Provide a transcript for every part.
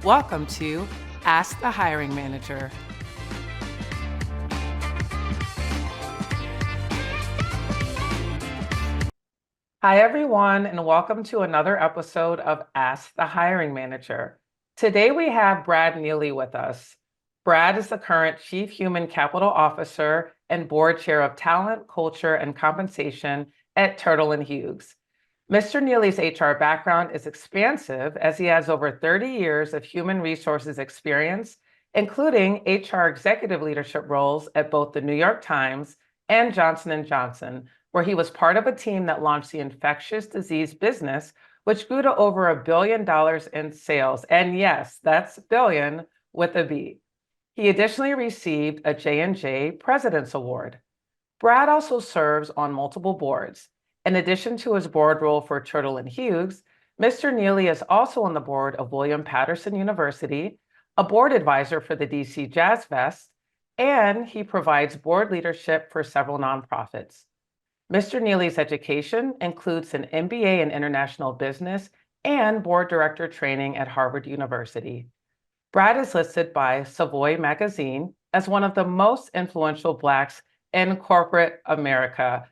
Welcome to Ask the Hiring Manager. Hi, everyone, and welcome to another episode of Ask the Hiring Manager. Today we have Brad Neilley with us. Brad is the current Chief Human Capital Officer and Board Chair of Talent, Culture, and Compensation at Turtle Hughes. Mr. Neilley's HR background is expansive as he has over 30 years of human resources experience, including HR executive leadership roles at both the New York Times and Johnson & Johnson, where he was part of a team that launched the infectious disease business, which grew to over $1 billion in sales. And yes, that's billion with a B. He additionally received a J&J President's Award. Brad also serves on multiple boards. In addition to his board role for Turtle Hughes, Mr. Neilley is also on the board of William Patterson University, a board advisor for the DC Jazz Fest, and he provides board leadership for several nonprofits. Mr. Neilley's education includes an MBA in International Business and board director training at Harvard University. Brad is listed by SAVOY Magazine as one of the most influential Blacks in corporate America.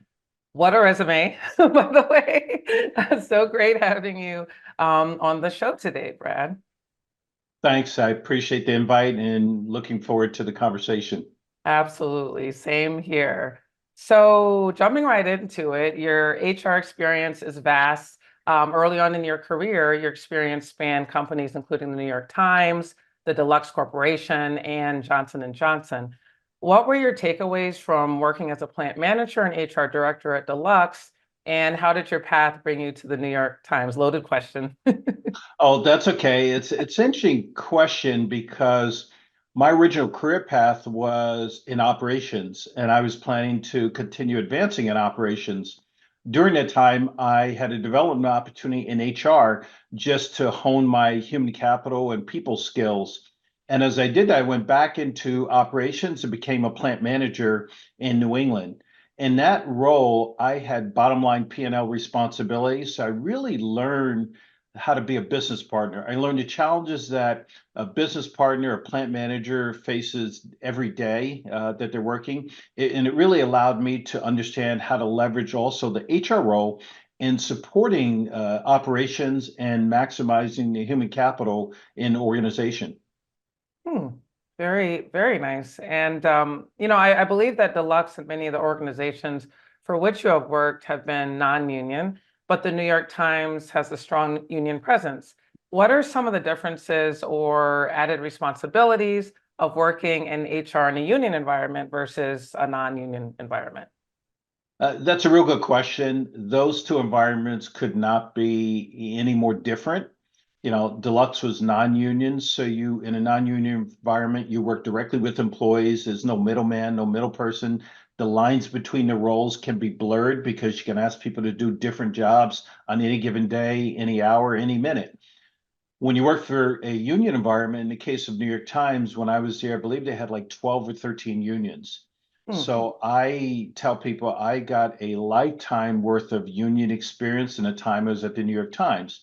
What a resume, by the way. So great having you on the show today, Brad. Thanks. I appreciate the invite and looking forward to the conversation. Absolutely. Same here. So jumping right into it, your HR experience is vast. Early on in your career, your experience spanned companies including the New York Times, the Deluxe Corporation, and Johnson & Johnson. What were your takeaways from working as a plant manager and HR director at Deluxe, and how did your path bring you to the New York Times? Loaded question. Oh, that's okay. It's an interesting question because my original career path was in operations, and I was planning to continue advancing in operations. During that time, I had a development opportunity in HR just to hone my human capital and people skills. And as I did that, I went back into operations and became a plant manager in New England. In that role, I had bottom line P&L responsibilities. So I really learned how to be a business partner. I learned the challenges that a business partner, a plant manager faces every day that they're working. And it really allowed me to understand how to leverage also the HR role in supporting operations and maximizing the human capital in the organization. Hmm. Very, very nice. And, I believe that Deluxe and many of the organizations for which you have worked have been non-union, but the New York Times has a strong union presence. What are some of the differences or added responsibilities of working in HR in a union environment versus a non-union environment? That's a real good question. Those two environments could not be any more different. Deluxe was non-union, so you in a non-union environment, you work directly with employees. There's no middleman, no middle person. The lines between the roles can be blurred because you can ask people to do different jobs on any given day, any hour, any minute. When you work for a union environment, in the case of New York Times, when I was there, I believe they had like 12 or 13 unions. Hmm. So I tell people I got a lifetime worth of union experience in the time I was at the New York Times.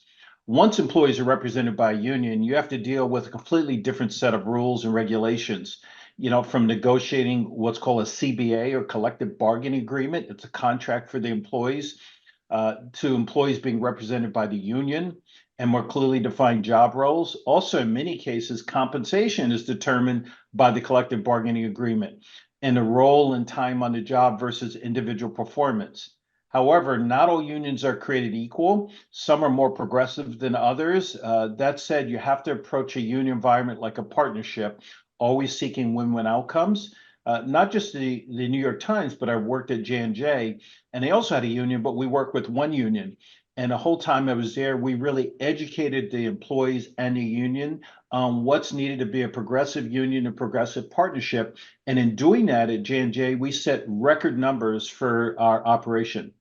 Once employees are represented by a union, you have to deal with a completely different set of rules and regulations. From negotiating what's called a CBA or collective bargaining agreement, it's a contract for the employees, to employees being represented by the union and more clearly defined job roles. Also, in many cases, compensation is determined by the collective bargaining agreement and the role and time on the job versus individual performance. However, not all unions are created equal. Some are more progressive than others. That said, you have to approach a union environment like a partnership, always seeking win-win outcomes. Not just the New York Times, but I worked at J&J, and they also had a union, but we worked with one union. And the whole time I was there, we really educated the employees and the union on what's needed to be a progressive union and progressive partnership. And in doing that at J&J, we set record numbers for our operation.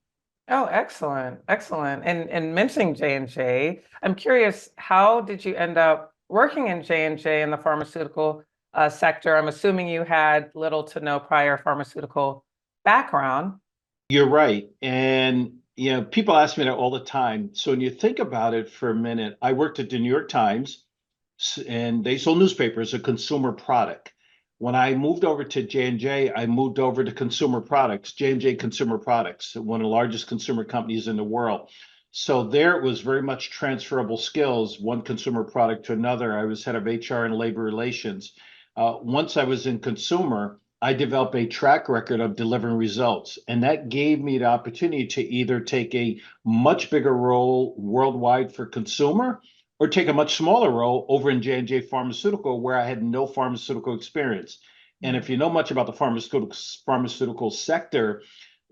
Oh, excellent, excellent. And mentioning J&J, I'm curious, how did you end up working in J&J in the pharmaceutical sector? I'm assuming you had little to no prior pharmaceutical background. You're right. And people ask me that all the time. So when you think about it for a minute, I worked at the New York Times. and they sold newspapers, a consumer product. When I moved over to J&J, I moved over to consumer products, J&J Consumer Products, one of the largest consumer companies in the world. So there it was very much transferable skills, one consumer product to another. I was head of HR and labor relations. Once I was in consumer, I developed a track record of delivering results. And that gave me the opportunity to either take a much bigger role worldwide for consumer or take a much smaller role over in J&J Pharmaceutical where I had no pharmaceutical experience. And if you know much about the pharmaceutical sector,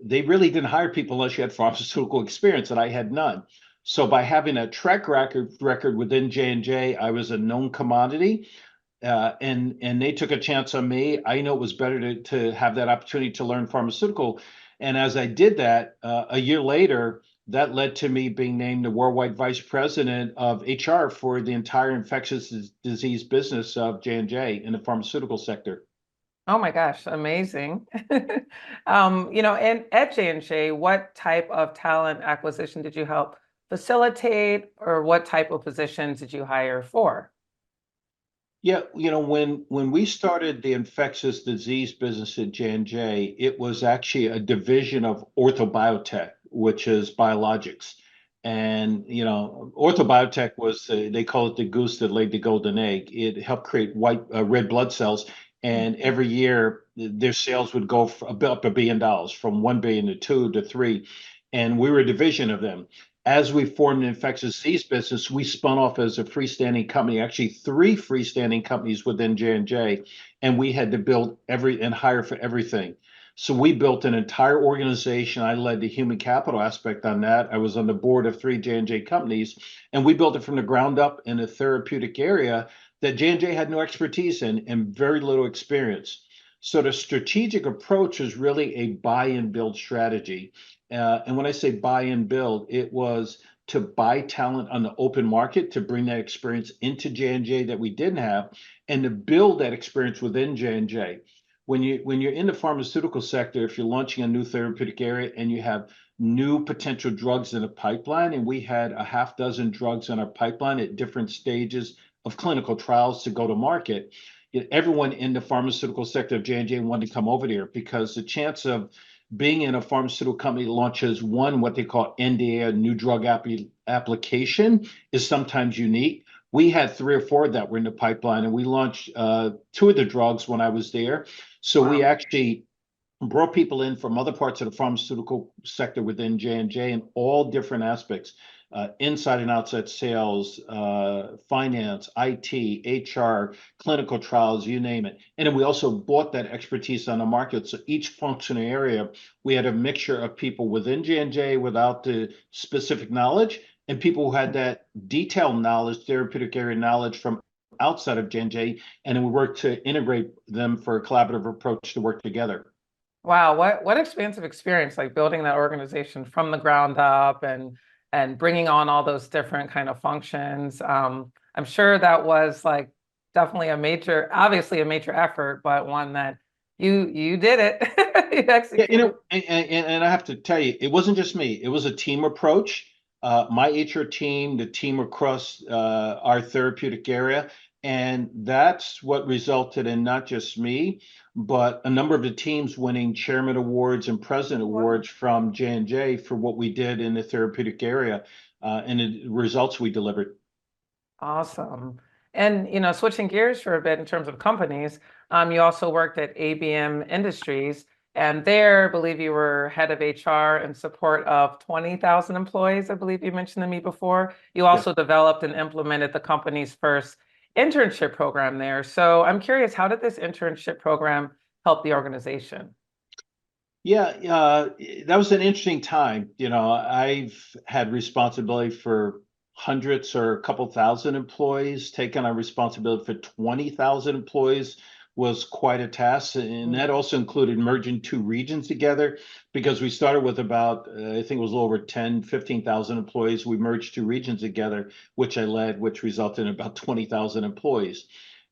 they really didn't hire people unless you had pharmaceutical experience, and I had none. So by having a track record within J&J, I was a known commodity. And they took a chance on me. I know it was better to have that opportunity to learn pharmaceutical. And as I did that, a year later, that led to me being named the worldwide vice president of HR for the entire infectious disease business of J&J in the pharmaceutical sector. Oh my gosh, amazing. And at J&J, what type of talent acquisition did you help facilitate, or what type of positions did you hire for? Yeah, when we started the infectious disease business at J&J, it was actually a division of orthobiotech, which is biologics. And, orthobiotech was, they call it the goose that laid the golden egg. It helped create red blood cells. And every year their sales would go up $1 billion from 1 billion to 2 to 3. And we were a division of them. As we formed an infectious disease business, we spun off as a freestanding company, actually 3 freestanding companies within J&J, and we had to build and hire for everything. So we built an entire organization. I led the human capital aspect on that. I was on the board of 3 J&J companies, and we built it from the ground up in a therapeutic area that J&J had no expertise in and very little experience. So the strategic approach was really a buy and build strategy. And when I say buy and build, it was to buy talent on the open market to bring that experience into J&J that we didn't have, and to build that experience within J&J. When you're in the pharmaceutical sector, if you're launching a new therapeutic area and you have new potential drugs in a pipeline, and we had a half dozen drugs in our pipeline at different stages of clinical trials to go to market, everyone in the pharmaceutical sector of J&J wanted to come over there because the chance of being in a pharmaceutical company launches what they call NDA, a new drug application, is sometimes unique. We had 3 or 4 that were in the pipeline, and we launched 2 of the drugs when I was there. So we actually brought people in from other parts of the pharmaceutical sector within J&J in all different aspects, inside and outside sales, finance, IT, HR, clinical trials, you name it. And then we also bought that expertise on the market. So each functional area, we had a mixture of people within J&J without the specific knowledge, and people who had that detailed knowledge, therapeutic area knowledge from outside of J&J, and then we worked to integrate them for a collaborative approach to work together. Wow, what expansive experience, like building that organization from the ground up and bringing on all those different kind of functions. I'm sure that was like definitely obviously a major effort, but one that you did it. You Yeah, executed. and I have to tell you, it wasn't just me. It was a team approach. My HR team, the team across our therapeutic area, and that's what resulted in not just me, but a number of the teams winning chairman awards and president Wow. awards from J&J for what we did in the therapeutic area, and the results we delivered. Awesome. And switching gears for a bit in terms of companies, you also worked at ABM Industries, and there, I believe you were head of HR in support of 20,000 employees, I believe you mentioned to me before. You Yeah. also developed and implemented the company's first internship program there. So I'm curious, how did this internship program help the organization? Yeah, that was an interesting time. I've had responsibility for hundreds or a couple thousand employees. Taking on responsibility for 20,000 employees was quite a task. And that also included merging 2 regions together because we started with about, I think it was a little over 10, 15,000 employees. We merged 2 regions together, which I led, which resulted in about 20,000 employees.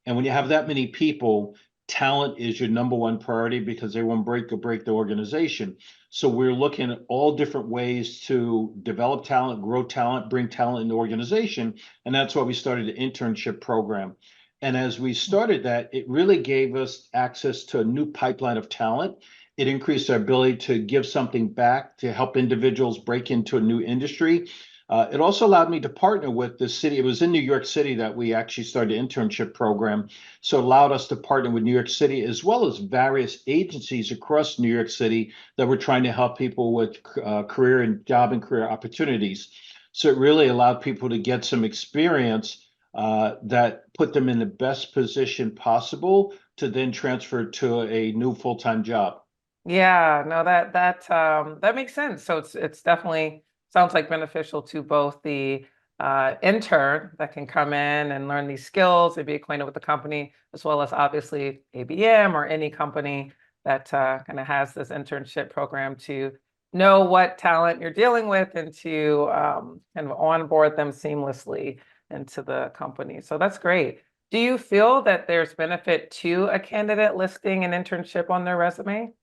And when you have that many people, talent is your number one priority because they won't break the organization. So we're looking at all different ways to develop talent, grow talent, bring talent in the organization. And that's why we started the internship program. And as we started that, it really gave us access to a new pipeline of talent. It increased our ability to give something back to help individuals break into a new industry. It also allowed me to partner with the city. It was in New York City that we actually started the internship program. So it allowed us to partner with New York City as well as various agencies across New York City that were trying to help people with career and job and career opportunities. So it really allowed people to get some experience that put them in the best position possible to then transfer to a new full-time job. Yeah, no, that makes sense. So it's definitely sounds like beneficial to both the intern that can come in and learn these skills and be acquainted with the company, as well as obviously ABM or any company that kind of has this internship program to know what talent you're dealing with and to kind of onboard them seamlessly into the company. So that's great. Do you feel that there's benefit to a candidate listing an internship on their resume?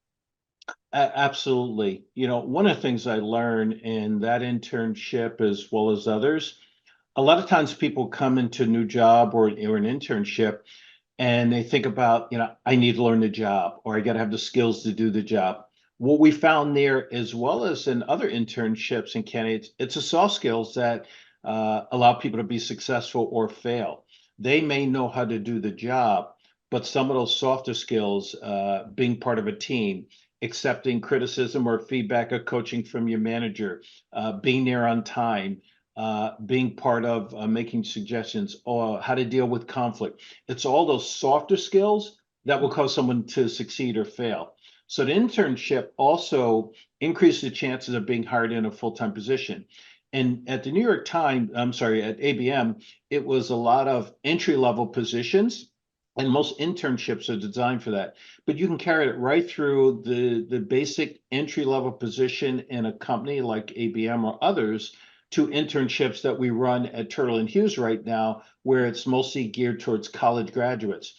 Absolutely. You know, one of the things I learned in that internship as well as others, a lot of times people come into a new job or an internship and they think about, I need to learn the job or I got to have the skills to do the job. What we found there, as well as in other internships and candidates, it's the soft skills that allow people to be successful or fail. They may know how to do the job, but some of those softer skills, being part of a team, accepting criticism or feedback or coaching from your manager, being there on time, being part of making suggestions, or how to deal with conflict. It's all those softer skills that will cause someone to succeed or fail. So the internship also increased the chances of being hired in a full-time position. And at the New York Times, I'm sorry, at ABM, it was a lot of entry-level positions, and most internships are designed for that. But you can carry it right through the basic entry-level position in a company like ABM or others to internships that we run at Turtle Hughes right now, where it's mostly geared towards college graduates.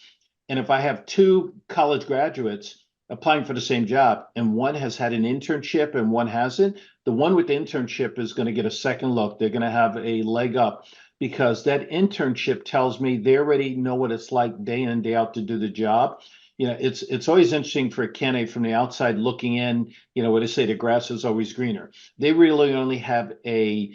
And if I have two college graduates applying for the same job and one has had an internship and one hasn't, the one with the internship is going to get a second look. They're going to have a leg up because that internship tells me they already know what it's like day in and day out to do the job. It's always interesting for a candidate from the outside looking in, what they say, the grass is always greener. They really only have a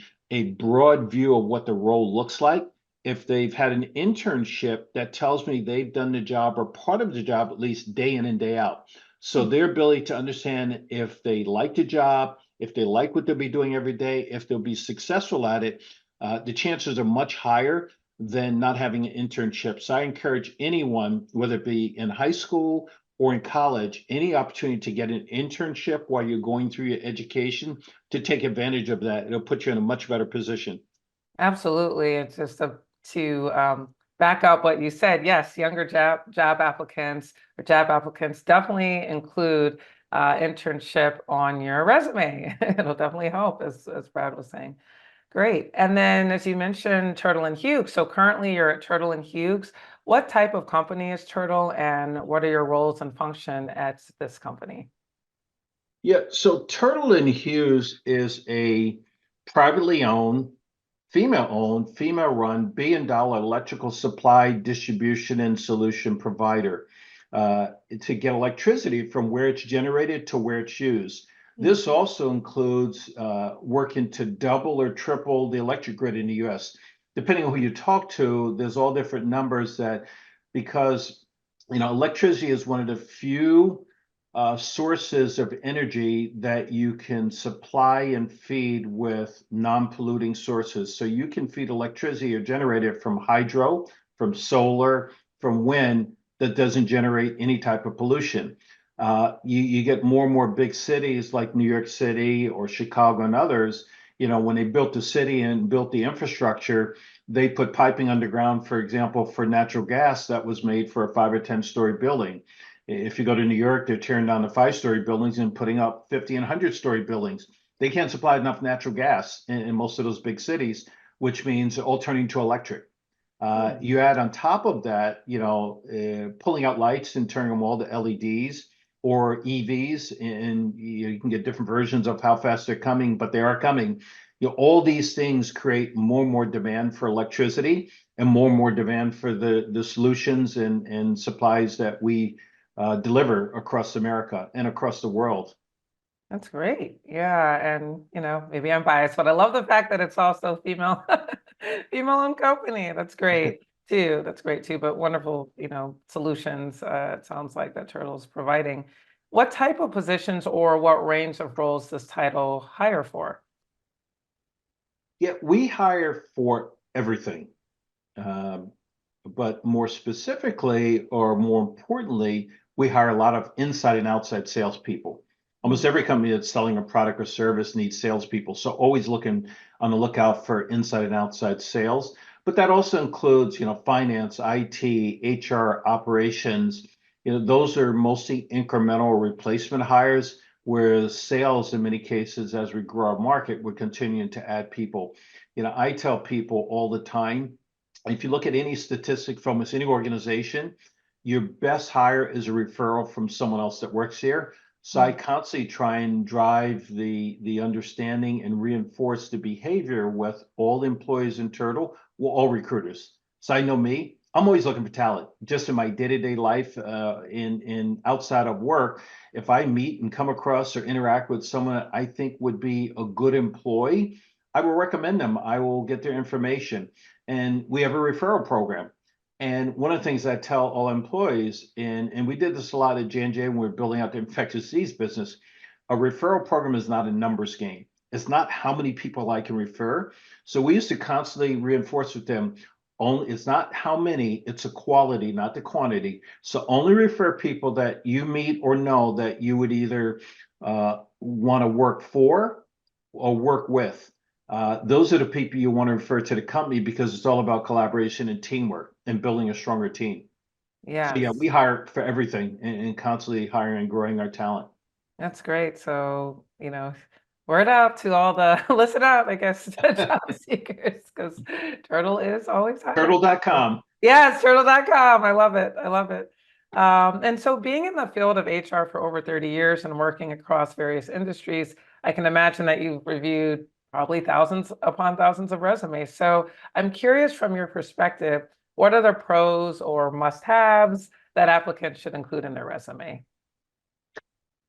broad view of what the role looks like. If they've had an internship, that tells me they've done the job or part of the job at least day in and day out. So their ability to understand if they like the job, if they like what they'll be doing every day, if they'll be successful at it, the chances are much higher than not having an internship. So I encourage anyone, whether it be in high school or in college, any opportunity to get an internship while you're going through your education, to take advantage of that. It'll put you in a much better position. Absolutely. It's just to back up what you said. Yes, younger job applicants or job applicants definitely include internship on your resume. It'll definitely help, as Brad was saying. Great. And then, as you mentioned, Turtle and Hughes. So currently you're at Turtle and Hughes. What type of company is Turtle, and what are your roles and function at this company? Yeah, so Turtle and Hughes is a privately owned, female-run billion-dollar electrical supply, distribution, and solution provider to get electricity from where it's generated to where it's used. This also includes working to double or triple the electric grid in the US. Depending on who you talk to, there's all different numbers that because electricity is one of the few sources of energy that you can supply and feed with non-polluting sources. So you can feed electricity or generate it from hydro, from solar, from wind that doesn't generate any type of pollution. You get more and more big cities like New York City or Chicago and others. When they built the city and built the infrastructure, they put piping underground, for example, for natural gas that was made for a 5 or 10 story building. If you go to New York, they're tearing down the 5 story buildings and putting up 50 and 100 story buildings. They can't supply enough natural gas in most of those big cities, which means all turning to electric. Hmm. You add on top of that, pulling out lights and turning them all to LEDs or EVs, and you can get different versions of how fast they're coming, but they are coming. All these things create more and more demand for electricity and more demand for the solutions and supplies that we deliver across America and across the world. That's great. Yeah. And, maybe I'm biased, but I love the fact that it's also female, female-owned company. That's great too. That's great too. But wonderful, solutions, it sounds like that Turtle's providing. What type of positions or what range of roles does title hire for? Yeah, we hire for everything. Um, but more specifically, or more importantly, we hire a lot of inside and outside salespeople. Almost Mm. every company that's selling a product or service needs salespeople. So always looking on the lookout for inside and outside sales. But that also includes, finance, IT, HR, operations. Those are mostly incremental replacement hires, whereas sales, in many cases, as we grow our market, we're continuing to add people. I tell people all the time, if you look at any statistic from any organization, your best hire is a referral from someone else that works here. So I Mm. constantly try and drive the understanding and reinforce the behavior with all employees in Turtle, well, all recruiters. So I know me, I'm always looking for talent. Just in my day-to-day life, in outside of work, if I meet and come across or interact with someone that I think would be a good employee, I will recommend them. I will get their information. And we have a referral program. And one of the things I tell all employees, and we did this a lot at J&J when we were building out the infectious disease business, a referral program is not a numbers game. It's not how many people I can refer. So we used to constantly reinforce with them, only it's not how many, it's a quality, not the quantity. So only refer people that you meet or know that you would either want to work for or work with. Those are the people you want to refer to the company because it's all about collaboration and teamwork and building a stronger team. So yeah, we Yes. hire for everything and constantly hiring and growing our talent. That's great. So, word out to all the listen up, I guess, to job seekers, because Turtle is always hiring. So, Turtle.com. yes, turtle.com. I love it. I love it. And so being in the field of HR for over 30 years and working across various industries, I can imagine that you've reviewed probably thousands upon thousands of resumes. So I'm curious from your perspective, what are the pros or must-haves that applicants should include in their resume?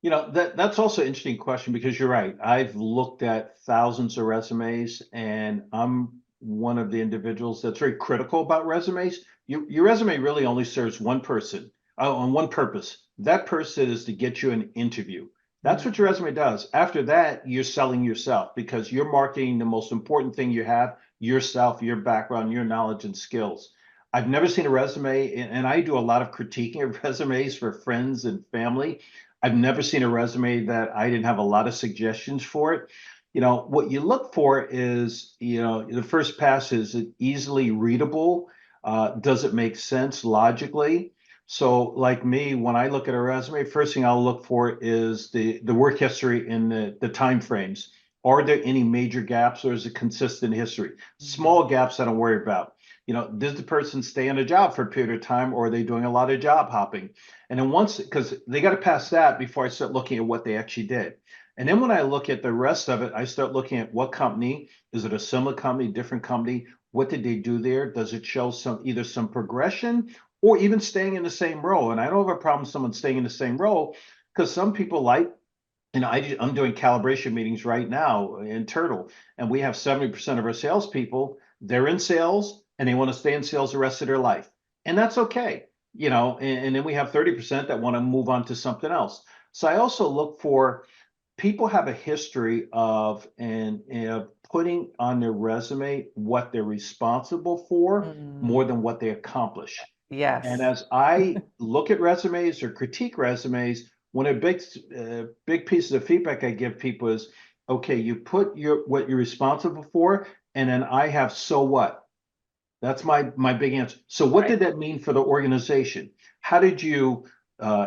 That's also an interesting question because you're right. I've looked at thousands of resumes and I'm one of the individuals that's very critical about resumes. Your resume really only serves one person on one purpose. That person is to get you an interview. That's what your Mm. resume does. After that, you're selling yourself because you're marketing the most important thing you have, yourself, your background, your knowledge and skills. I've never seen a resume, and I do a lot of critiquing of resumes for friends and family. I've never seen a resume that I didn't have a lot of suggestions for it. What you look for is, the first pass is it easily readable? Does it make sense logically? So, like me, when I look at a resume, first thing I'll look for is the work history and the time frames. Are there any major gaps or is it consistent history? Mm. Small gaps I don't worry about. Does the person stay on a job for a period of time or are they doing a lot of job hopping? And then once, because they got to pass that before I start looking at what they actually did. And then when I look at the rest of it, I start looking at what company, is it a similar company, different company? What did they do there? Does it show either some progression or even staying in the same role? And I don't have a problem with someone staying in the same role because some people like, I'm doing calibration meetings right now in Turtle, and we have 70% of our salespeople, they're in sales and they want to stay in sales the rest of their life. And that's okay. And then we have 30% that want to move on to something else. So I also look for people have a history of and putting on their resume what they're responsible for more Mm. than what they accomplish. And Yes. as I look at resumes or critique resumes, one of the big pieces of feedback I give people is, okay, you put what you're responsible for, and then I have so what. That's my big answer. So what Right. did that mean for the organization? How did you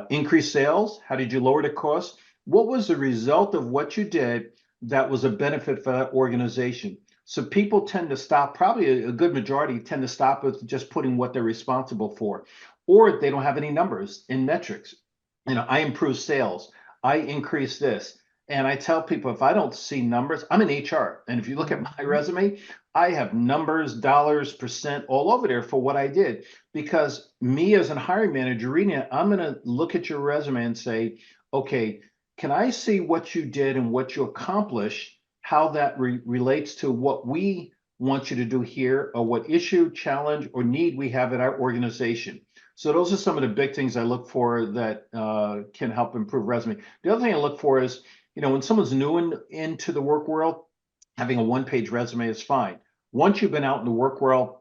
increase sales? How did you lower the cost? What was the result of what you did that was a benefit for that organization? So people tend to stop, probably a good majority tend to stop with just putting what they're responsible for, or they don't have any numbers in metrics. I improve sales, I increase this. And I tell people if I don't see numbers, I'm in HR. And if you look at my Mhm. resume, I have numbers, dollars, percent all over there for what I did. Because me as a hiring manager reading it, I'm going to look at your resume and say, okay, can I see what you did and what you accomplished, how that relates to what we want you to do here, or what issue, challenge, or need we have in our organization. So those are some of the big things I look for that can help improve resume. The other thing I look for is, when someone's new into the work world, having a one-page resume is fine. Once you've been out in the work world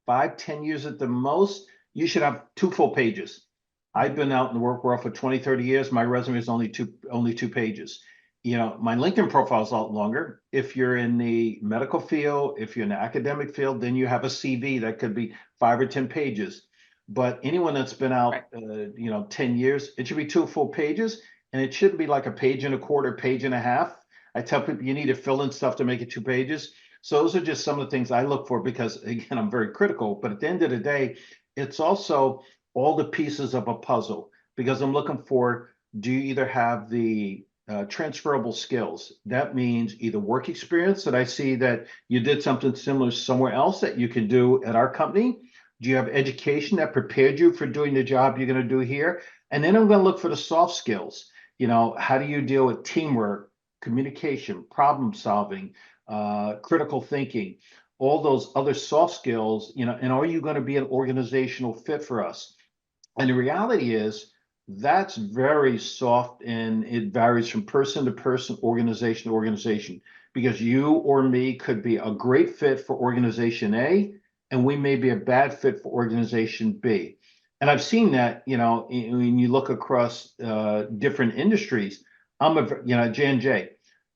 5, 10 years at the most, you should have 2 full pages. I've been out in the work world for 20, 30 years. My resume is only two pages. My LinkedIn profile is a lot longer. If you're in the medical field, if you're in the academic field, then you have a CV that could be 5 or 10 pages. But anyone that's been Right. out, 10 years, it should be 2 full pages, and it shouldn't be like a page and a quarter, page and a half. I tell people you need to fill in stuff to make it 2 pages. So those are just some of the things I look for because, again, I'm very critical. But at the end of the day, it's also all the pieces of a puzzle because I'm looking for, do you either have the transferable skills? That means either work experience that I see that you did something similar somewhere else that you can do at our company. Do you have education that prepared you for doing the job you're going to do here? And then I'm going to look for the soft skills. How do you deal with teamwork, communication, problem solving, critical thinking, all those other soft skills, and are you going to be an organizational fit for us? And the reality is that's very soft and it varies from person to person, organization to organization, because you or me could be a great fit for organization A, and we may be a bad fit for organization B. And I've seen that, when you look across different industries. J&J,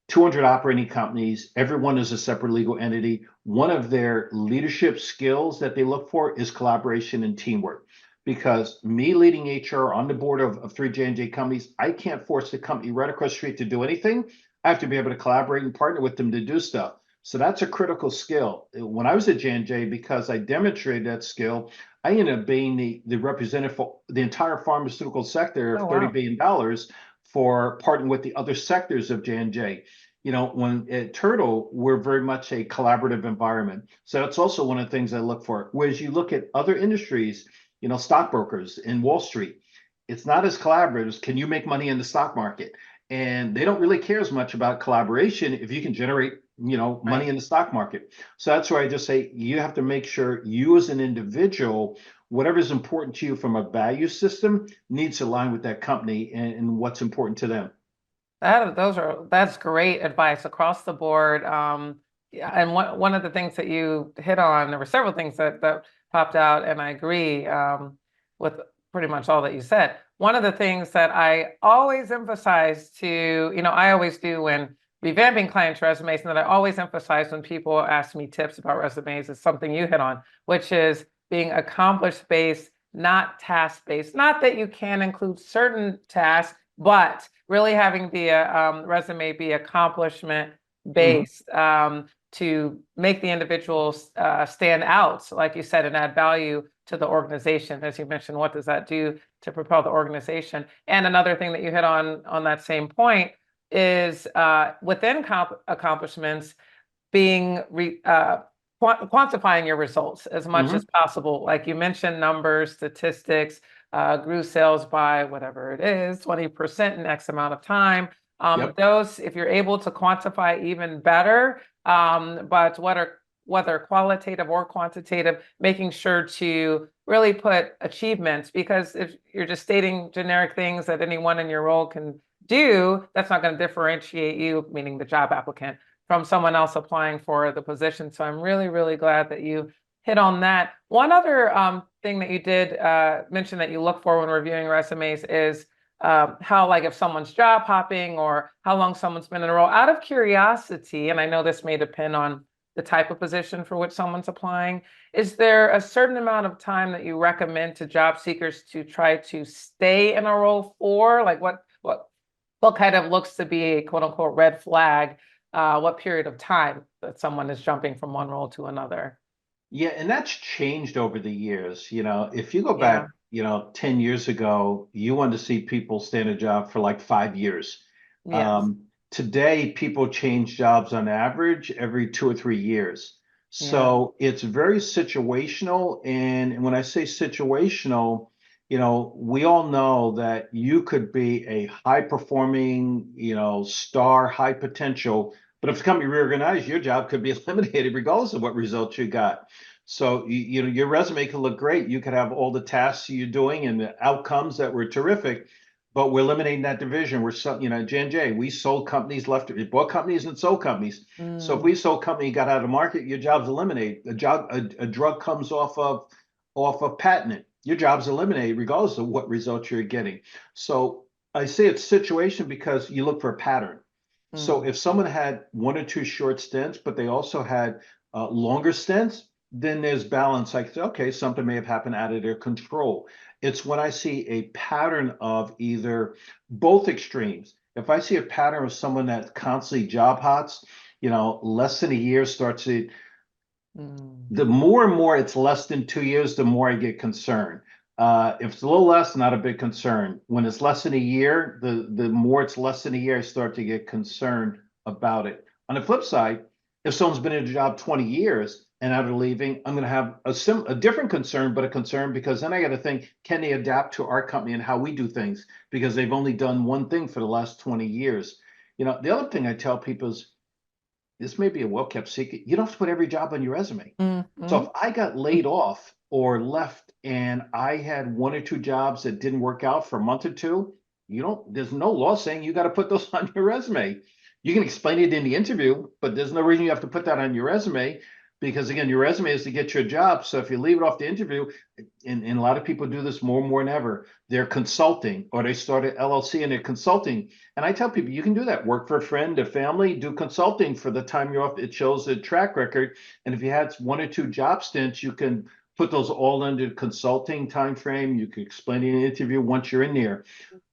200 operating companies, everyone is a separate legal entity. One of their leadership skills that they look for is collaboration and teamwork because me leading HR on the board of three J&J companies, I can't force the company right across the street to do anything. I have to be able to collaborate and partner with them to do stuff. So that's a critical skill. When I was at J&J, because I demonstrated that skill, I ended up being the representative for the entire pharmaceutical sector Oh, of $30 wow. billion for partnering with the other sectors of J&J. When at Turtle, we're very much a collaborative environment. So that's also one of the things I look for. Whereas you look at other industries, stockbrokers in Wall Street. It's not as collaborative as can you make money in the stock market? And they don't really care as much about collaboration if you can generate, money Right. in the stock market. So that's why I just say you have to make sure you as an individual, whatever is important to you from a value system, needs to align with that company and what's important to them. That's great advice across the board. Yeah, and one of the things that you hit on, there were several things that popped out, and I agree with pretty much all that you said. One of the things that I always emphasize to, I always do when revamping clients' resumes, and that I always emphasize when people ask me tips about resumes is something you hit on, which is being accomplished based, not task based. Not that you can include certain tasks, but really having the resume be accomplishment Mhm. based to make the individuals stand out, like you said, and add value to the organization. As you mentioned, what does that do to propel the organization? And another thing that you hit on that same point is within accomplishments, being quantifying your results as much as Mhm. possible. Like you mentioned, numbers, statistics, grew sales by whatever it is, 20% in X amount of time. Yep. Those, if you're able to quantify even better, but whether qualitative or quantitative, making sure to really put achievements, because if you're just stating generic things that anyone in your role can do, that's not going to differentiate you, meaning the job applicant, from someone else applying for the position. So I'm really, really glad that you hit on that. One other thing that you did mention that you look for when reviewing resumes is how, like, if someone's job hopping or how long someone's been in a role. Out of curiosity, and I know this may depend on the type of position for which someone's applying, is there a certain amount of time that you recommend to job seekers to try to stay in a role for? Like what kind of looks to be a quote unquote red flag what period of time that someone is jumping from one role to another. Yeah, and that's changed over the years. If you go Yeah. back, 10 years ago, you wanted to see people stay in a job for like 5 years. Yes. Today, people change jobs on average every 2 or 3 years. Yeah. So it's very situational. And when I say situational, we all know that you could be a high performing, star, high potential, but if the company reorganized, your job could be eliminated regardless of what results you got. So your resume could look great. You could have all the tasks you're doing and the outcomes that were terrific, but we're eliminating that division. We're so, J&J, we sold companies, we bought companies and sold companies. So if Mm, we sold company, got out of the market, your job's eliminated. A drug comes off of patent, your job's eliminated regardless of what results you're getting. So I say it's situation because you look for a pattern. So mm, if someone had one or two short stints, but they also had longer stints, then there's balance. Like, okay, something may have happened out of their control. It's when I see a pattern of either both extremes. If I see a pattern of someone that constantly job hops, less than a year starts to, mm. the more and more it's less than 2 years, the more I get concerned. If it's a little less, not a big concern. When it's less than a year, the more it's less than a year, I start to get concerned about it. On the flip side, if someone's been in a job 20 years and out of leaving, I'm going to have a different concern, but a concern because then I got to think, can they adapt to our company and how we do things? Because they've only done one thing for the last 20 years. The other thing I tell people is this may be a well-kept secret. You don't have to put every job on your resume. Mm, So if mm, I got laid off or left and I had one or two jobs that didn't work out for a month or two, there's no law saying you got to put those on your resume. You can explain it in the interview, but there's no reason you have to put that on your resume because again, your resume is to get you a job. So if you leave it off the interview, and a lot of people do this more and more than ever, they're consulting or they start an LLC and they're consulting. And I tell people you can do that. Work for a friend, a family, do consulting for the time you're off. It shows a track record. And if you had one or two job stints, you can put those all under consulting time frame. You can explain in an interview once you're in there.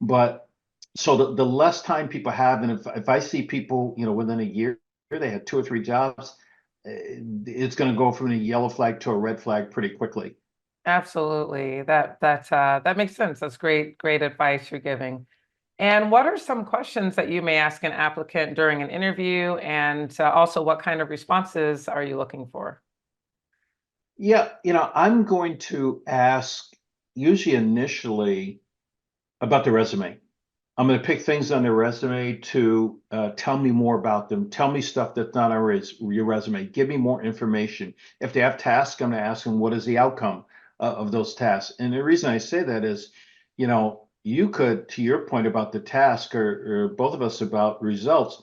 But so the less time people have, and if I see people, within a year, they had two or three jobs, it's going to go from a yellow flag to a red flag pretty quickly. absolutely. That makes sense. That's great advice you're giving. And what are some questions that you may ask an applicant during an interview? And also, what kind of responses are you looking for? Yeah, I'm going to ask usually initially about the resume. I'm going to pick things on their resume to tell me more about them. Tell me stuff that's not on your resume. Give me more information. If they have tasks, I'm going to ask them what is the outcome of those tasks. And the reason I say that is, you could, to your point about the task, or both of us about results,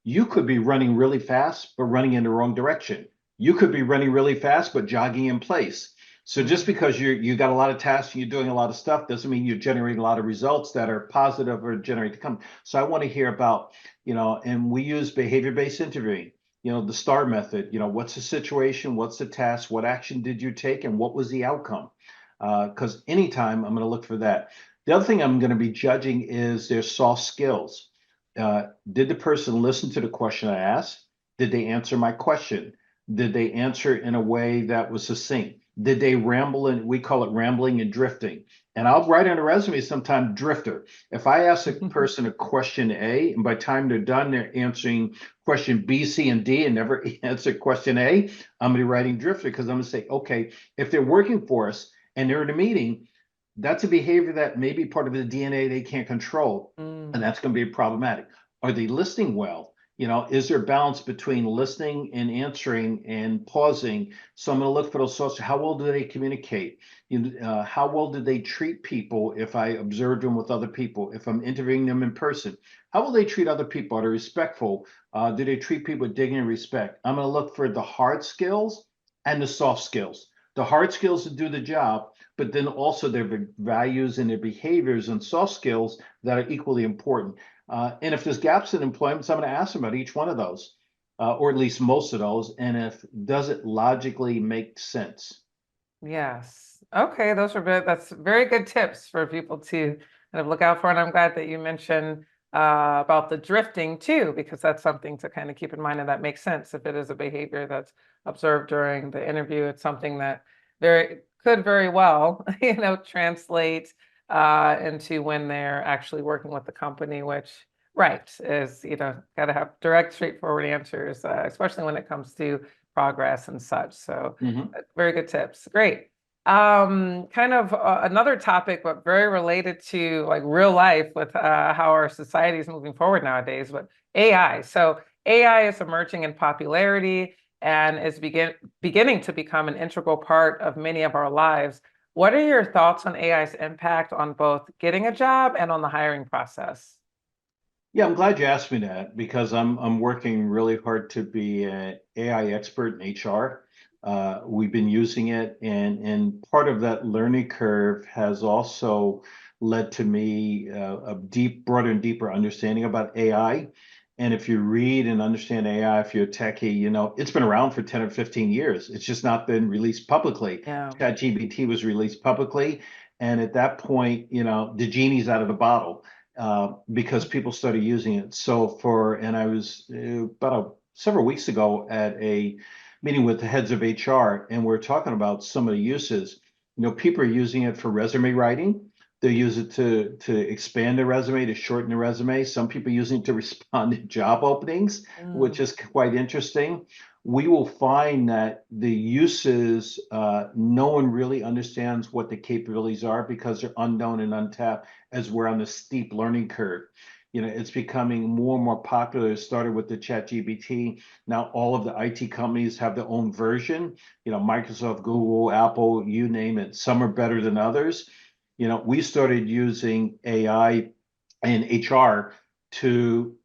you could be running really fast, but running in the wrong direction. You could be running really fast, but jogging in place. So just Mm, because you got a lot of tasks and you're doing a lot of stuff doesn't mean you're generating a lot of results that are positive or generate to come. So I want to hear about, and we use behavior-based interviewing, the STAR method, what's the situation, what's the task, what action did you take, and what was the outcome? Because anytime I'm going to look for that. The other thing I'm going to be judging is their soft skills. Did the person listen to the question I asked? Did they answer my question? Did they answer in a way that was succinct? Did they ramble? And we call it rambling and drifting. And I'll write on a resume sometime drifter. If I ask a person a question A, and by the time they're done, they're answering question B, C, and D and never answer question A, I'm going to be writing drifter because I'm going to say, okay, if they're working for us and they're in a meeting, that's a behavior that may be part of the DNA they can't control, and mm, that's going to be problematic. Are they listening well? Is there balance between listening and answering and pausing? So I'm going to look for those sources. How well do they communicate? How well do they treat people if I observe them with other people? If I'm interviewing them in person, how will they treat other people? Are they respectful? Do they treat people with dignity and respect? I'm going to look for the hard skills and the soft skills. The hard skills to do the job, but then also their values and their behaviors and soft skills that are equally important. And if there's gaps in employment, so I'm going to ask them about each one of those, or at least most of those. And if does it logically make sense? yes. Okay, those are good. That's very good tips for people to kind of look out for. And I'm glad that you mentioned about the drifting too, because that's something to kind of keep in mind, and that makes sense if it is a behavior that's observed during the interview. It's something that could very well, translate into when they're actually working with the company, which, right, is, got to have direct, straightforward answers, especially when it comes to progress and such. So, Mhm. very good tips. Great. Kind of another topic, but very related to like real life with how our society is moving forward nowadays, but AI. So AI is emerging in popularity and is beginning to become an integral part of many of our lives. What are your thoughts on AI's impact on both getting a job and on the hiring process? Yeah, I'm glad you asked me that because I'm working really hard to be an AI expert in HR. We've been using it, and part of that learning curve has also led to me a broader and deeper understanding about AI. And if you read and understand AI, if you're a techie, it's been around for 10 or 15 years. It's just not been released publicly. Yeah. ChatGPT was released publicly, and at that point, the genie's out of the bottle because people started using it. And I was several weeks ago at a meeting with the heads of HR, and we're talking about some of the uses. People are using it for resume writing. They use it to expand the resume, to shorten the resume. Some people using it to respond to job openings, which Mm, is quite interesting. We will find that the uses, no one really understands what the capabilities are because they're unknown and untapped as we're on the steep learning curve. It's becoming more and more popular. It started with the ChatGPT. Now all of the IT companies have their own version. Microsoft, Google, Apple, you name it. Some are better than others. We started using AI in HR to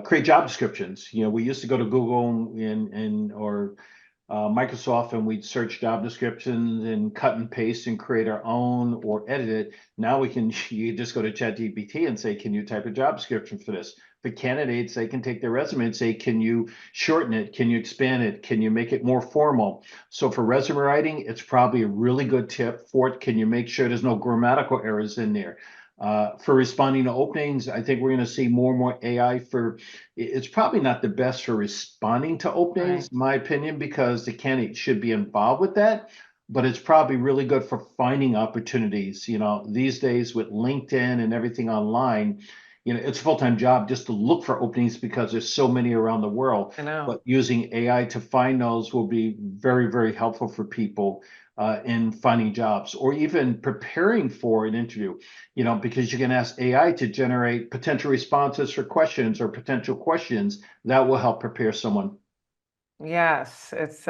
create job descriptions. We used to go to Google or Microsoft, and we'd search job descriptions and cut and paste and create our own or edit it. Now you just go to ChatGPT and say, can you type a job description for this? For candidates, they can take their resume and say, can you shorten it? Can you expand it? Can you make it more formal? So for resume writing, it's probably a really good tip for it. Can you make sure there's no grammatical errors in there? For responding to openings, I think we're going to see more and more AI it's probably not the best for responding to openings, right. in my opinion, because the candidate should be involved with that. But it's probably really good for finding opportunities. These days with LinkedIn and everything online, it's a full-time job just to look for openings because there's so many around the world. I know. But using AI to find those will be very, very helpful for people in finding jobs or even preparing for an interview, because you can ask AI to generate potential responses for questions or potential questions that will help prepare someone. Yes, it's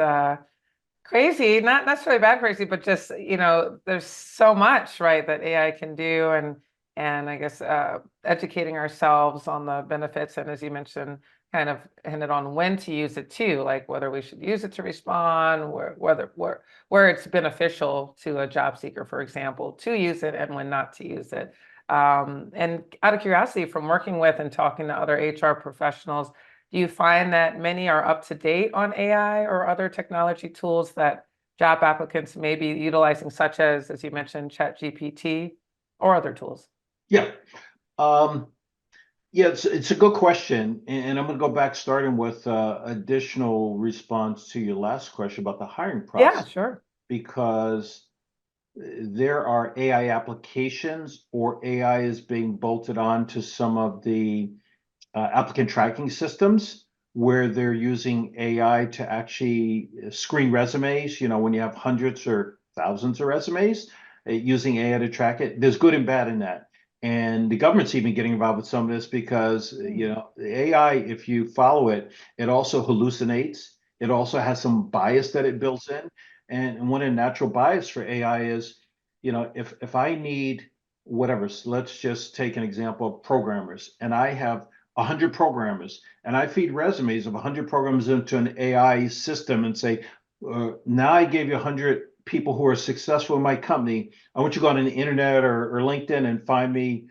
crazy, not necessarily bad crazy, but just, there's so much, right, that AI can do, and I guess educating ourselves on the benefits, and as you mentioned, kind of hinted on when to use it too, like whether we should use it to respond, where it's beneficial to a job seeker, for example, to use it and when not to use it. And out of curiosity, from working with and talking to other HR professionals, do you find that many are up to date on AI or other technology tools that job applicants may be utilizing, such as you mentioned, ChatGPT or other tools? Yeah. Um, yeah, it's a good question. And I'm going to go back starting with additional response to your last question about the hiring Yeah, process, sure. because there are AI applications or AI is being bolted on to some of the applicant tracking systems where they're using AI to actually screen resumes. When you have hundreds or thousands of resumes, using AI to track it. There's good and bad in that. And the government's even getting involved with some of this because, Hmm. the AI, if you follow it, it also hallucinates. It also has some bias that it builds in. And one of the natural bias for AI is, if I need whatever, so let's just take an example of programmers, and I have 100 programmers, and I feed resumes of 100 programmers into an AI system and say, now I gave you 100 people who are successful in my company. I want you to go on the internet or LinkedIn and find me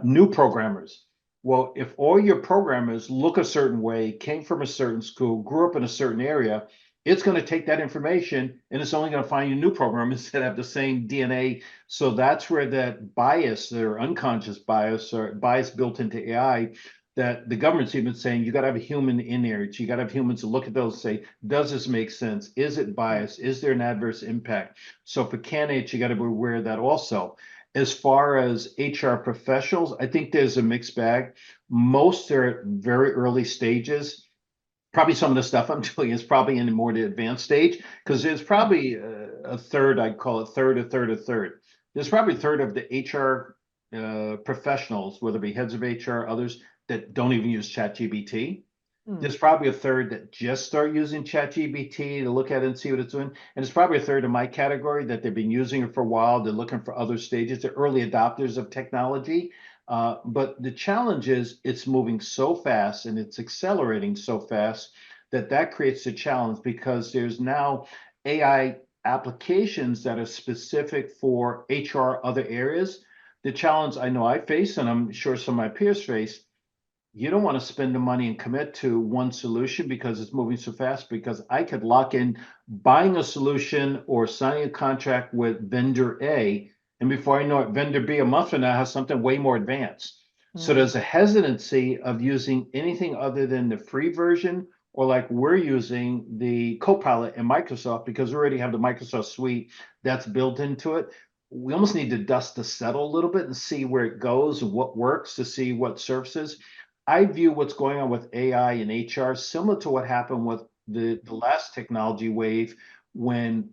new programmers. Well, if all your programmers look a certain way, came from a certain school, grew up in a certain area, it's going to take that information and it's only going to find you a new program instead of the same DNA. So that's where that bias or unconscious bias or bias built into AI that the government's even saying you got to have a human in there. You got to have humans to look at those and say, does this make sense? Is it biased? Is there an adverse impact? So for candidates, you got to be aware of that also. As far as HR professionals, I think there's a mixed bag. Most are at very early stages. Probably some of the stuff I'm doing is probably in a more advanced stage because there's probably a third, I'd call it third, a third, a third. There's probably a third of the HR professionals, whether it be heads of HR, others that don't even use ChatGPT. Hmm. There's probably a third that just start using ChatGPT to look at it and see what it's doing. And it's probably a third in my category that they've been using it for a while. They're looking for other stages. They're early adopters of technology. But the challenge is it's moving so fast and it's accelerating so fast that that creates a challenge because there's now AI applications that are specific for HR, other areas. The challenge I know I face, and I'm sure some of my peers face, you don't want to spend the money and commit to one solution because it's moving so fast. Because I could lock in buying a solution or signing a contract with vendor A, and before I know it, vendor B a month from now has something way more advanced. So Hmm. there's a hesitancy of using anything other than the free version, or like we're using the Copilot in Microsoft because we already have the Microsoft suite that's built into it. We almost need the dust to settle a little bit and see where it goes and what works to see what surfaces. I view what's going on with AI and HR similar to what happened with the last technology wave when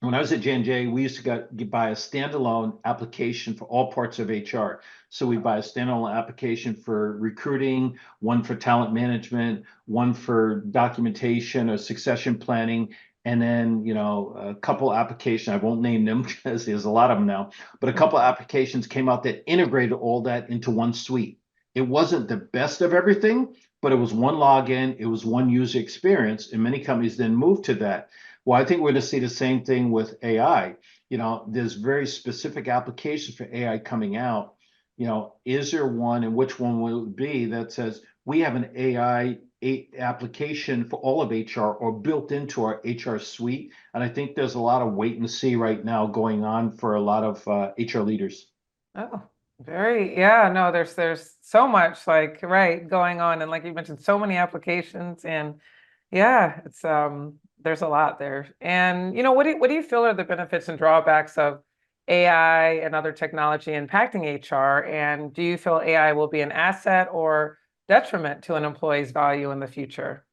I was at J&J, we used to buy a standalone application for all parts of HR. So we buy a standalone application for recruiting, one for talent management, one for documentation or succession planning, and then a couple applications. I won't name them because there's a lot of them now, but a couple applications came out that integrated all that into one suite. It wasn't the best of everything, but it was one login, it was one user experience, and many companies then moved to that. Well, I think we're going to see the same thing with AI. There's very specific applications for AI coming out. Is there one, and which one will it be that says we have an AI application for all of HR or built into our HR suite? And I think there's a lot of wait and see right now going on for a lot of HR leaders. Oh, yeah, no, there's so much like right going on. And like you mentioned, so many applications and yeah, it's there's a lot there. And what do you feel are the benefits and drawbacks of AI and other technology impacting HR? And do you feel AI will be an asset or detriment to an employee's value in the future?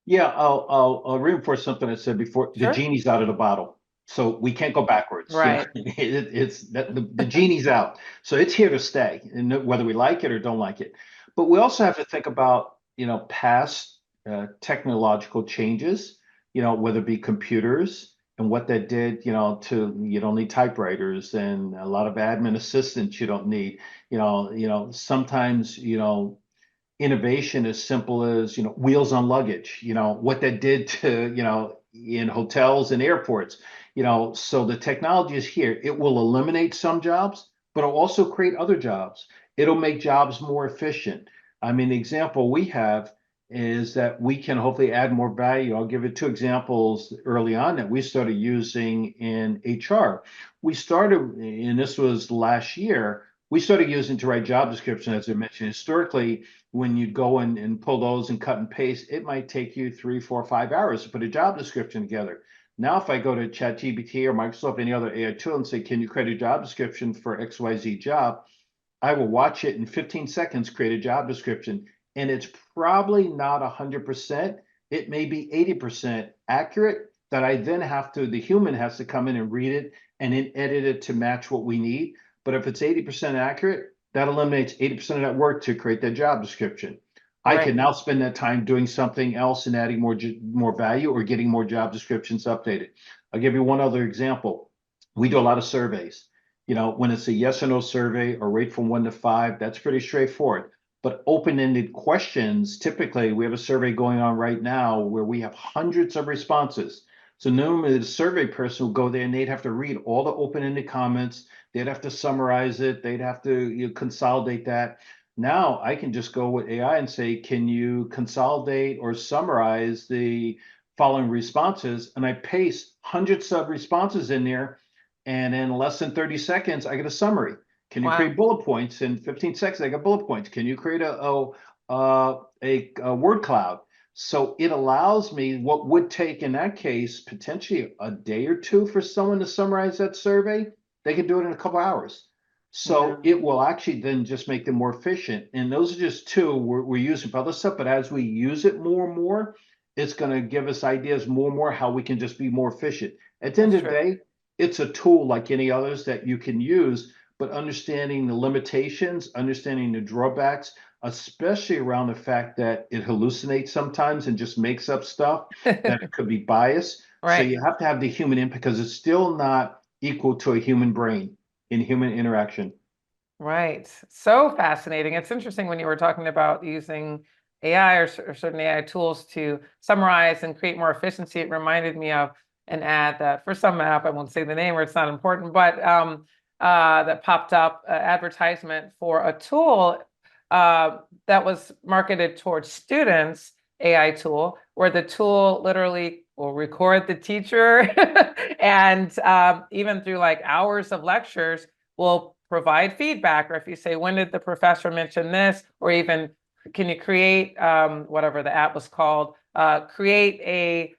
Yeah, I'll reinforce something I said before. The Sure. genie's out of the bottle, so we can't go backwards. Right. It's that the genie's out, so it's here to stay, and whether we like it or don't like it. But we also have to think about past technological changes. Whether it be computers and what that did. To you don't need typewriters and a lot of admin assistants you don't need. Sometimes innovation as simple as wheels on luggage, what that did to in hotels and airports. So the technology is here. It will eliminate some jobs, but it'll also create other jobs. It'll make jobs more efficient. I mean, the example we have is that we can hopefully add more value. I'll give you two examples early on that we started using in HR. We started, and this was last year, we started using to write job descriptions, as I mentioned. Historically, when you go and pull those and cut and paste, it might take you 3, 4, 5 hours to put a job description together. Now, if I go to ChatGPT or Microsoft, any other AI tool, and say, can you create a job description for XYZ job? I will watch it in 15 seconds, create a job description. And it's probably not 100%. It may be 80% accurate that I then the human has to come in and read it and then edit it to match what we need. But if it's 80% accurate, that eliminates 80% of that work to create that job description. I can Right. now spend that time doing something else and adding more value or getting more job descriptions updated. I'll give you one other example. We do a lot of surveys. When it's a yes or no survey or rate from 1 to 5, that's pretty straightforward. But open-ended questions, typically, we have a survey going on right now where we have hundreds of responses. So normally the survey person will go there and they'd have to read all the open-ended comments. They'd have to summarize it. They'd have to consolidate that. Now I can just go with AI and say, can you consolidate or summarize the following responses, and I paste hundreds of responses in there, and in less than 30 seconds, I get a summary. Can you Wow. create bullet points in 15 seconds? I got bullet points. Can you create a word cloud? So it allows me what would take in that case potentially a day or two for someone to summarize that survey. They can do it in a couple hours. So Yeah. it will actually then just make them more efficient. And those are just two we're using for other stuff. But as we use it more and more, it's going to give us ideas more and more how we can just be more efficient. At the end That's of the true. day, it's a tool like any others that you can use, but understanding the limitations, understanding the drawbacks, especially around the fact that it hallucinates sometimes and just makes up stuff that it could be biased. So Right. you have to have the human input because it's still not equal to a human brain in human interaction. Right. So fascinating. It's interesting when you were talking about using AI or certain AI tools to summarize and create more efficiency. It reminded me of an ad that for some app, I won't say the name or it's not important, but that popped up, advertisement for a tool that was marketed towards students, AI tool, where the tool literally will record the teacher and even through like hours of lectures will provide feedback. Or if you say, when did the professor mention this? Or even, can you create whatever the app was called, create a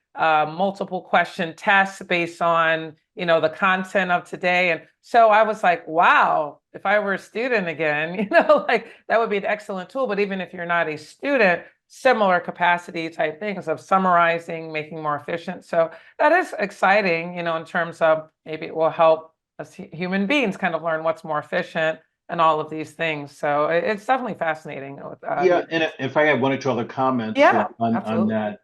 multiple question test based on, the content of today. And so I was like, wow, if I were a student again, like that would be an excellent tool. But even if you're not a student, similar capacity type things of summarizing, making more efficient. So that is exciting, in terms of maybe it will help us human beings kind of learn what's more efficient and all of these things. So it's definitely fascinating. Yeah, and if I have one or two other comments Yeah, on absolutely. that,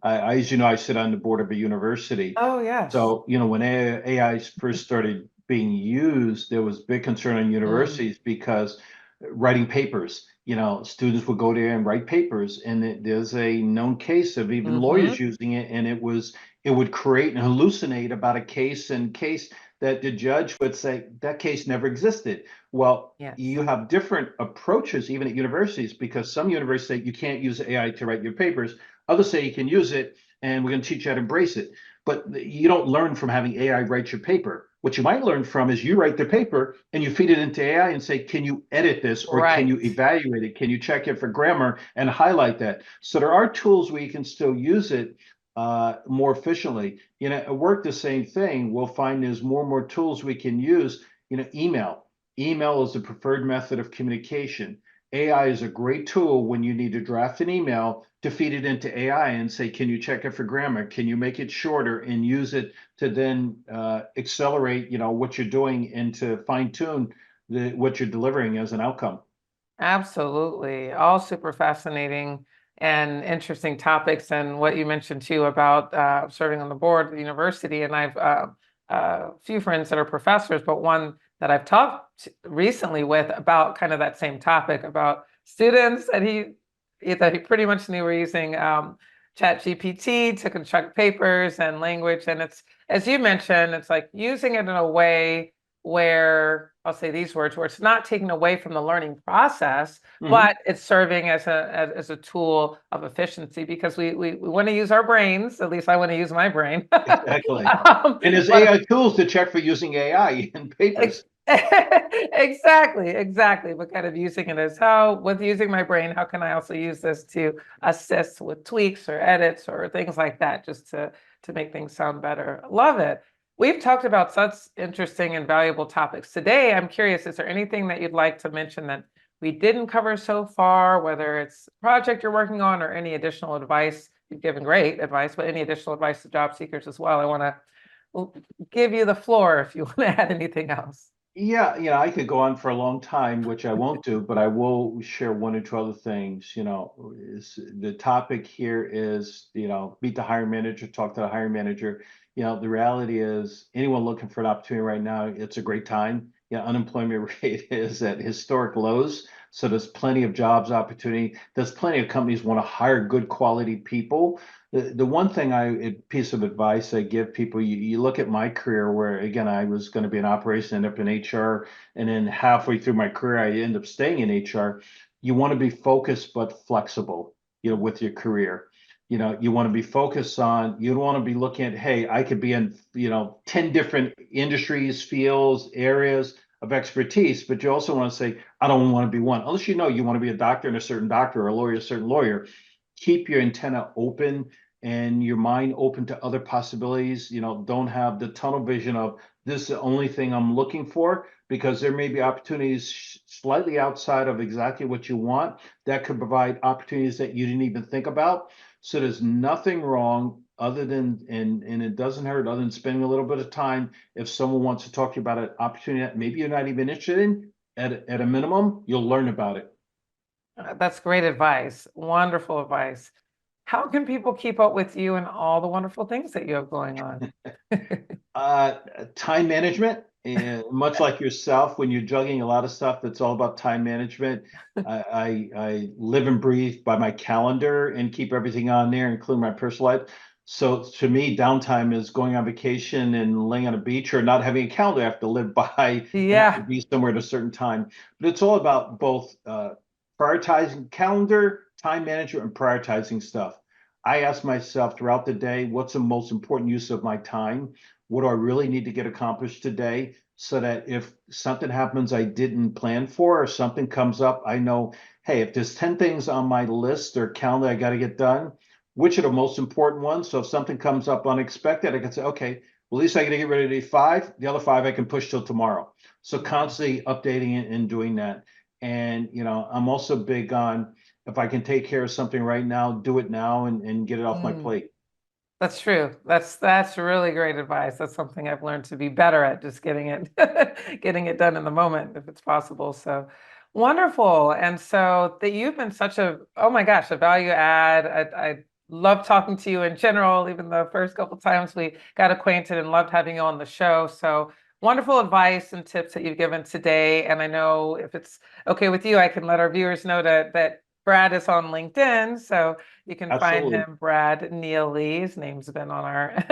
as you know, I sit on the board of a university. Oh, yes. So, when AI first started being used, there was big concern on Mm, universities because writing papers, students would go there and write papers, and there's a known case of even mm-hmm. lawyers using it, and it would create and hallucinate about a case that the judge would say that case never existed. Well, Yes. you have different approaches even at universities because some universities say you can't use AI to write your papers. Others say you can use it and we're going to teach you how to embrace it. But you don't learn from having AI write your paper. What you might learn from is you write the paper and you feed it into AI and say, can you edit this or can you Right. evaluate it? Can you check it for grammar and highlight that? So there are tools where you can still use it more efficiently. At work, the same thing. We'll find there's more and more tools we can use. Email. Email is the preferred method of communication. AI is a great tool when you need to draft an email to feed it into AI and say, can you check it for grammar? Can you make it shorter and use it to then accelerate, what you're doing and to fine tune what you're delivering as an outcome? Absolutely. All super fascinating and interesting topics. And what you mentioned too about serving on the board of the university. And I've a few friends that are professors, but one that I've talked recently with about kind of that same topic about students that he pretty much knew were using Chat GPT to construct papers and language. And it's, as you mentioned, it's like using it in a way where I'll say these words, where it's not taking away from the learning process, Mhm. but it's serving as a tool of efficiency because we want to use our brains. At least I want to use my brain. Exactly. And there's But AI tools to check for using AI in papers. exactly. But kind of using it as with using my brain, how can I also use this to assist with tweaks or edits or things like that, just to make things sound better. Love it. We've talked about such interesting and valuable topics today. I'm curious, is there anything that you'd like to mention that we didn't cover so far, whether it's a project you're working on or any additional advice? You've given great advice, but any additional advice to job seekers as well? I want to give you the floor if you want to add anything else. Yeah, I could go on for a long time, which I won't do, but I will share one or two other things. The topic here is, meet the hiring manager, talk to the hiring manager. The reality is anyone looking for an opportunity right now, it's a great time. Unemployment rate is at historic lows. So there's plenty of jobs opportunity. There's plenty of companies want to hire good quality people. The one thing piece of advice I give people, you look at my career where again I was going to be in operations, end up in HR, and then halfway through my career I end up staying in HR. You want to be focused but flexible, with your career. You want to be focused on, you don't want to be looking at, hey, I could be in, 10 different industries, fields, areas of expertise, but you also want to say, I don't want to be one. Unless you want to be a doctor and a certain doctor, or a lawyer, a certain lawyer. Keep your antenna open and your mind open to other possibilities. Don't have the tunnel vision of this is the only thing I'm looking for, because there may be opportunities slightly outside of exactly what you want that could provide opportunities that you didn't even think about. So there's nothing wrong other than, and it doesn't hurt other than spending a little bit of time. If someone wants to talk to you about an opportunity that maybe you're not even interested in, at a minimum, you'll learn about it. That's great advice. Wonderful advice. How can people keep up with you and all the wonderful things that you have going on? Uh, Time management, and much like yourself, when you're juggling a lot of stuff, that's all about time management. I live and breathe by my calendar and keep everything on there, including my personal life. So to me, downtime is going on vacation and laying on a beach, or not having a calendar I have to live by and have to Yeah. be somewhere at a certain time. But it's all about both prioritizing calendar, time management, and prioritizing stuff. I ask myself throughout the day, what's the most important use of my time? What do I really need to get accomplished today? So that if something happens I didn't plan for, or something comes up, I know, hey, if there's 10 things on my list or calendar I got to get done, which are the most important ones? So if something comes up unexpected, I can say, okay, well, at least I got to get ready to do 5. The other 5 I can push till tomorrow. So constantly updating it and doing that. And, I'm also big on, if I can take care of something right now, do it now and get it off my Mm. plate. That's true. That's really great advice. That's something I've learned to be better at, just getting it getting it done in the moment if it's possible. So wonderful. And so that you've been such oh my gosh, a value add. I love talking to you in general, even the first couple times we got acquainted, and loved having you on the show. So wonderful advice and tips that you've given today. And I know, if it's okay with you, I can let our viewers know that Brad is on LinkedIn. So you can find Absolutely. him, Brad Neilley. His name's been on our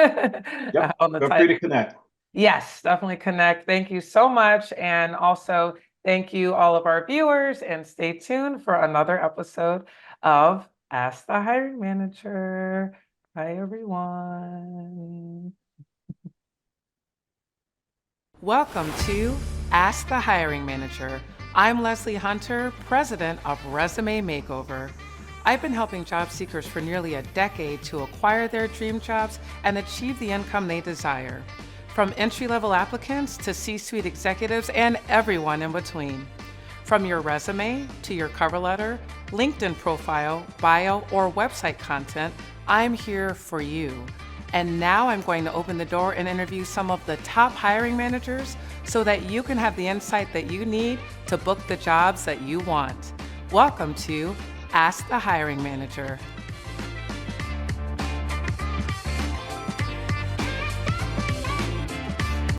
Yep. on the Feel free title. to connect. Yes, definitely connect. Thank you so much. And also thank you, all of our viewers, and stay tuned for another episode of Ask the Hiring Manager. Bye, everyone. Welcome to Ask the Hiring Manager. I'm Leslie Hunter, president of Resume Makeover. I've been helping job seekers for nearly a decade to acquire their dream jobs and achieve the income they desire, from entry-level applicants to C-suite executives and everyone in between. From your resume to your cover letter, LinkedIn profile, bio, or website content, I'm here for you. And now I'm going to open the door and interview some of the top hiring managers so that you can have the insight that you need to book the jobs that you want. Welcome to Ask the Hiring Manager.